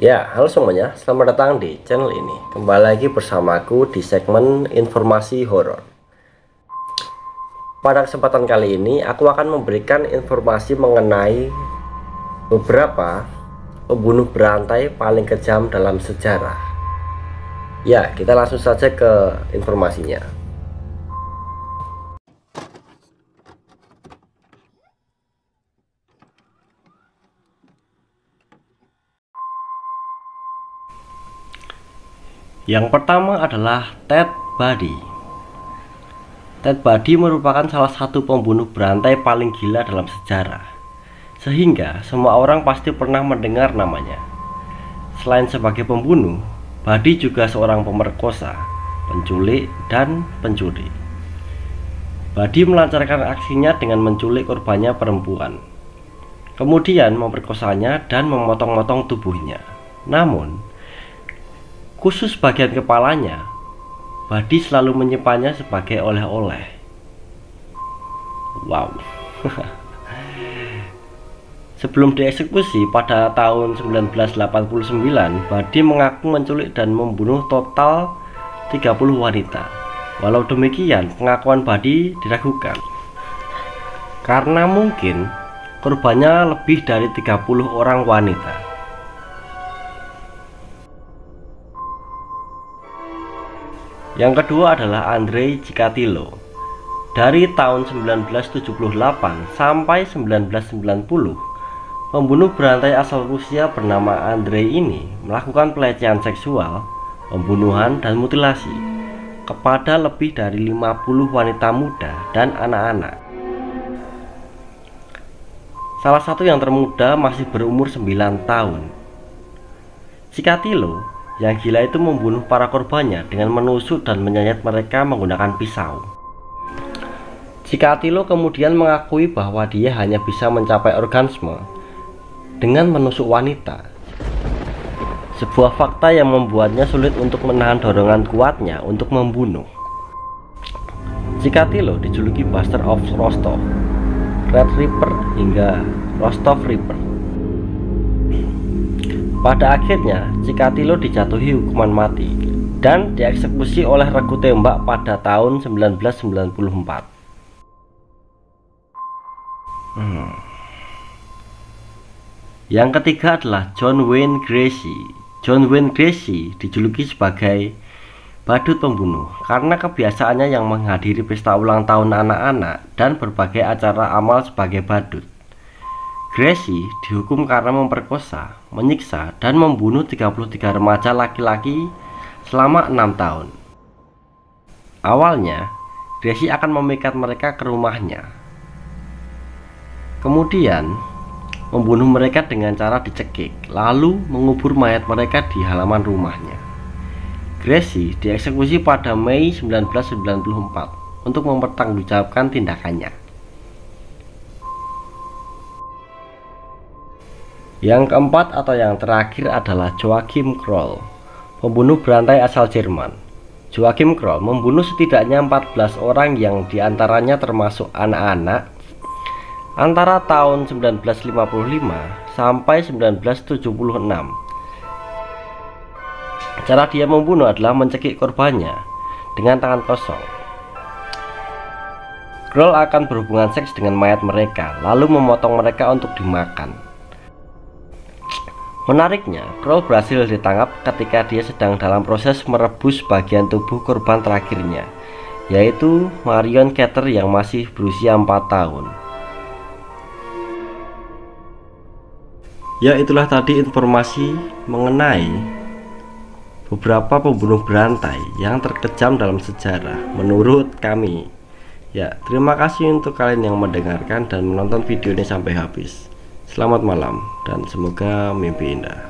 Ya, halo semuanya, selamat datang di channel ini. Kembali lagi bersamaku di segmen informasi horor. Pada kesempatan kali ini, aku akan memberikan informasi mengenai beberapa pembunuh berantai paling kejam dalam sejarah. Ya, kita langsung saja ke informasinya. Yang pertama adalah Ted Bundy. Ted Bundy merupakan salah satu pembunuh berantai paling gila dalam sejarah, sehingga semua orang pasti pernah mendengar namanya. Selain sebagai pembunuh, Bundy juga seorang pemerkosa, penculik, dan pencuri. Bundy melancarkan aksinya dengan menculik korbannya perempuan, kemudian memperkosanya dan memotong-motong tubuhnya. Namun, khusus bagian kepalanya, Bundy selalu menyimpannya sebagai oleh-oleh. Wow. Sebelum dieksekusi pada tahun 1989, Bundy mengaku menculik dan membunuh total 30 wanita. Walau demikian, pengakuan Bundy diragukan karena mungkin korbannya lebih dari 30 orang wanita. Yang kedua adalah Andrei Chikatilo. Dari tahun 1978 sampai 1990, pembunuh berantai asal Rusia bernama Andrei ini melakukan pelecehan seksual, pembunuhan, dan mutilasi kepada lebih dari 50 wanita muda dan anak-anak. Salah satu yang termuda masih berumur 9 tahun. Chikatilo yang gila itu membunuh para korbannya dengan menusuk dan menyayat mereka menggunakan pisau. Chikatilo kemudian mengakui bahwa dia hanya bisa mencapai orgasme dengan menusuk wanita. Sebuah fakta yang membuatnya sulit untuk menahan dorongan kuatnya untuk membunuh. Chikatilo dijuluki Buster of Rostov, Red Reaper, hingga Rostov Reaper. Pada akhirnya, Chikatilo dijatuhi hukuman mati dan dieksekusi oleh regu tembak pada tahun 1994. Yang ketiga adalah John Wayne Gacy. John Wayne Gacy dijuluki sebagai badut pembunuh karena kebiasaannya yang menghadiri pesta ulang tahun anak-anak dan berbagai acara amal sebagai badut. Gacy dihukum karena memperkosa, menyiksa, dan membunuh 33 remaja laki-laki selama 6 tahun. Awalnya, Gacy akan memikat mereka ke rumahnya, kemudian membunuh mereka dengan cara dicekik, lalu mengubur mayat mereka di halaman rumahnya. Gacy dieksekusi pada Mei 1994 untuk mempertanggungjawabkan tindakannya. Yang keempat atau yang terakhir adalah Joachim Kroll, pembunuh berantai asal Jerman. Joachim Kroll membunuh setidaknya 14 orang yang diantaranya termasuk anak-anak antara tahun 1955 sampai 1976. Cara dia membunuh adalah mencekik korbannya dengan tangan kosong. Kroll akan berhubungan seks dengan mayat mereka, lalu memotong mereka untuk dimakan. Menariknya, Kroll berhasil ditangkap ketika dia sedang dalam proses merebus bagian tubuh korban terakhirnya, yaitu Marion Kater yang masih berusia 4 tahun. Ya, itulah tadi informasi mengenai beberapa pembunuh berantai yang terkejam dalam sejarah menurut kami. Ya, terima kasih untuk kalian yang mendengarkan dan menonton video ini sampai habis. Selamat malam dan semoga mimpi indah.